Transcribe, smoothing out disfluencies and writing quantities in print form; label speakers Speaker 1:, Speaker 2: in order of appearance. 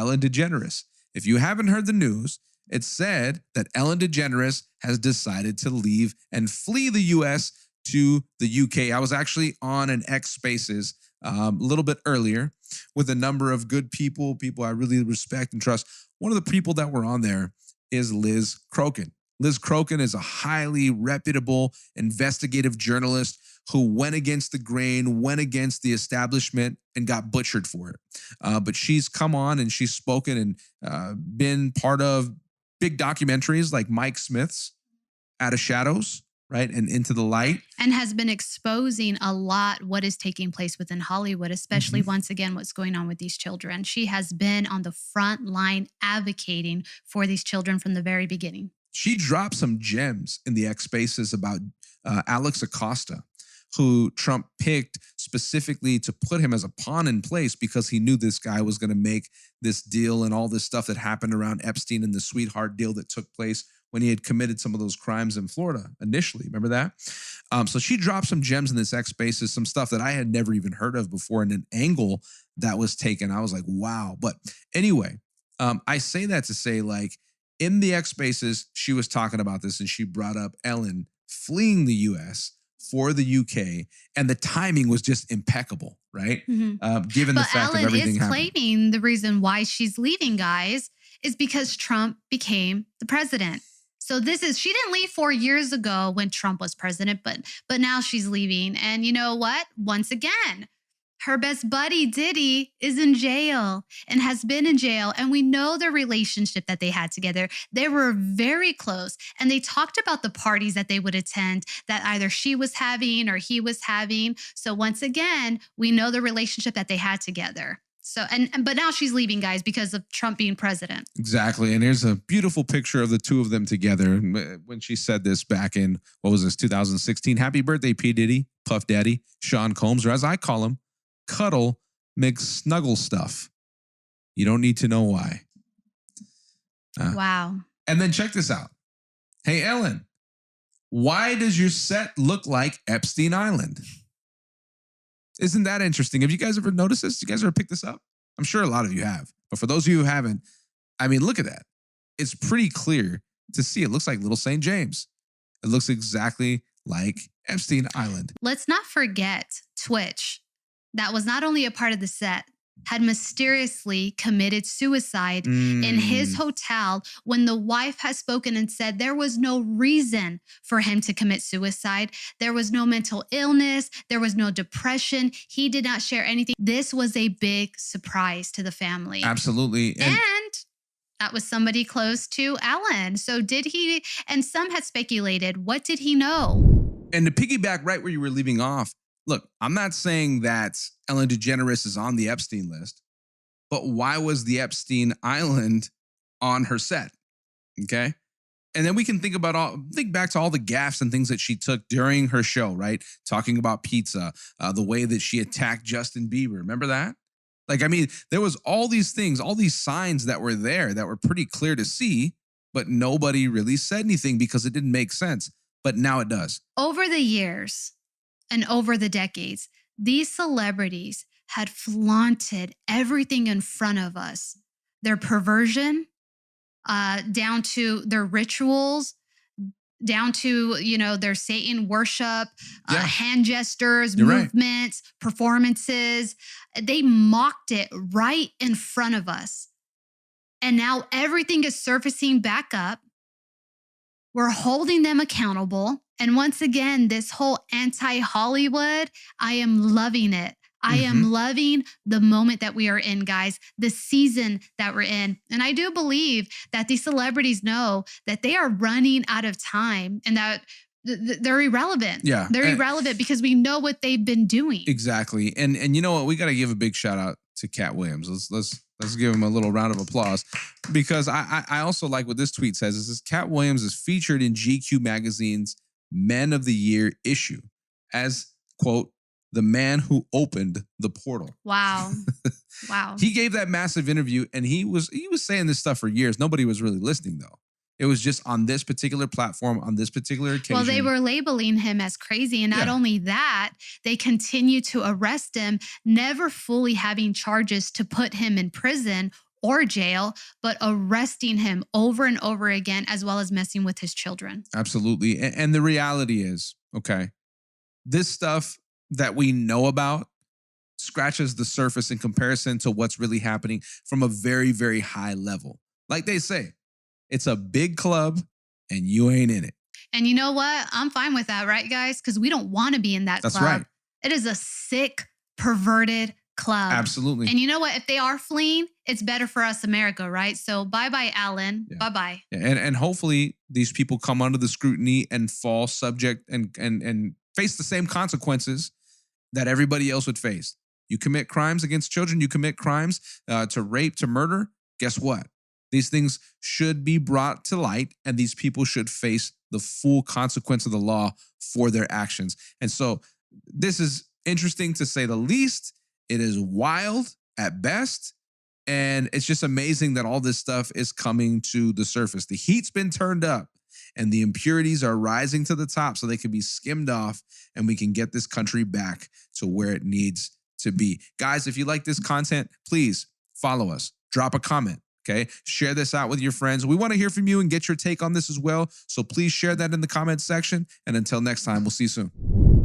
Speaker 1: Ellen DeGeneres. If you haven't heard the news, it's said that Ellen DeGeneres has decided to leave and flee the U.S. to the U.K. I was actually on an X Spaces a little bit earlier with a number of good people I really respect and trust. One of the people that were on there is Liz Crokin. Liz Crokin is a highly reputable investigative journalist who went against the grain, went against the establishment, and got butchered for it. But she's come on and she's spoken and been part of big documentaries like Mike Smith's Out of Shadows, right? And Into the Light.
Speaker 2: And has been exposing a lot what is taking place within Hollywood, especially once again, what's going on with these children. She has been on the front line advocating for these children from the very beginning.
Speaker 1: She dropped some gems in the X Spaces about Alex Acosta, who Trump picked specifically to put him as a pawn in place because he knew this guy was going to make this deal and all this stuff that happened around Epstein and the sweetheart deal that took place when he had committed some of those crimes in Florida initially. Remember that? So she dropped some gems in this X Spaces, some stuff that I had never even heard of before, and an angle that was taken. I was like, wow. But anyway, I say that to say, like, in the X Spaces, she was talking about this and she brought up Ellen fleeing the US for the UK, and the timing was just impeccable, right? Given the fact
Speaker 2: Ellen
Speaker 1: of everything happening.
Speaker 2: claiming the reason why she's leaving, guys, is because Trump became the president. So she didn't leave 4 years ago when Trump was president, but now she's leaving. And you know what? Once again, her best buddy, Diddy, is in jail and has been in jail. And we know the relationship that they had together. They were very close. And they talked about the parties that they would attend that either she was having or he was having. So once again, we know the relationship that they had together. So, but now she's leaving, guys, because of Trump being president.
Speaker 1: Exactly. And here's a beautiful picture of the two of them together. When she said this back in, 2016? Happy birthday, P. Diddy, Puff Daddy, Sean Combs, or as I call him, Cuddle McSnuggle Stuff. You don't need to know why.
Speaker 2: Wow.
Speaker 1: And then check this out. Hey, Ellen, why does your set look like Epstein Island? Isn't that interesting? Have you guys ever noticed this? You guys ever picked this up? I'm sure a lot of you have. But for those of you who haven't, I mean, look at that. It's pretty clear to see. It looks like Little St. James. It looks exactly like Epstein Island.
Speaker 2: Let's not forget Twitch. That was not only a part of the set, had mysteriously committed suicide in his hotel when the wife has spoken and said there was no reason for him to commit suicide. There was no mental illness. There was no depression. He did not share anything. This was a big surprise to the family.
Speaker 1: Absolutely.
Speaker 2: And that was somebody close to Ellen. So did he, and some had speculated, what did he know?
Speaker 1: And to piggyback right where you were leaving off, look, I'm not saying that Ellen DeGeneres is on the Epstein list, but why was the Epstein Island on her set? Okay. And then we can think back to all the gaffes and things that she took during her show, right? Talking about pizza, the way that she attacked Justin Bieber. Remember that? Like, I mean, there was all these things, all these signs that were there that were pretty clear to see, but nobody really said anything because it didn't make sense. But now it does.
Speaker 2: Over the years, and over the decades, these celebrities had flaunted everything in front of us. Their perversion, down to their rituals, down to, their Satan worship, hand gestures, movements, performances. They mocked it right in front of us. And now everything is surfacing back up. We're holding them accountable. And once again, this whole anti-Hollywood, I am loving it. I am loving the moment that we are in, guys, the season that we're in. And I do believe that these celebrities know that they are running out of time and that they're irrelevant.
Speaker 1: Yeah.
Speaker 2: They're irrelevant because we know what they've been doing.
Speaker 1: Exactly. And you know what? We got to give a big shout out to Cat Williams. Let's give him a little round of applause, because I also like what this tweet says. It says Cat Williams is featured in GQ magazine's Men of the Year issue as, quote, the man who opened the portal.
Speaker 2: Wow. Wow.
Speaker 1: He gave that massive interview and he was saying this stuff for years. Nobody was really listening though. It was just on this particular platform, on this particular occasion.
Speaker 2: Well, they were labeling him as crazy. And not only that, they continue to arrest him, never fully having charges to put him in prison or jail, but arresting him over and over again, as well as messing with his children.
Speaker 1: Absolutely. And the reality is, okay, this stuff that we know about scratches the surface in comparison to what's really happening from a very, very high level. Like they say, it's a big club and you ain't in it.
Speaker 2: And you know what? I'm fine with that, right, guys? Because we don't want to be in that
Speaker 1: That's
Speaker 2: club.
Speaker 1: right.
Speaker 2: It is a sick, perverted club.
Speaker 1: Absolutely.
Speaker 2: And you know what? If they are fleeing, it's better for us, America, right? So bye-bye, Alan.
Speaker 1: Yeah.
Speaker 2: Bye-bye.
Speaker 1: And hopefully these people come under the scrutiny and fall subject and face the same consequences that everybody else would face. You commit crimes against children, you commit crimes to rape, to murder, guess what? These things should be brought to light and these people should face the full consequence of the law for their actions. And so this is interesting to say the least. It is wild at best. And it's just amazing that all this stuff is coming to the surface. The heat's been turned up and the impurities are rising to the top so they can be skimmed off and we can get this country back to where it needs to be. Guys, if you like this content, please follow us, drop a comment. Okay, share this out with your friends. We want to hear from you and get your take on this as well. So please share that in the comments section. And until next time, we'll see you soon.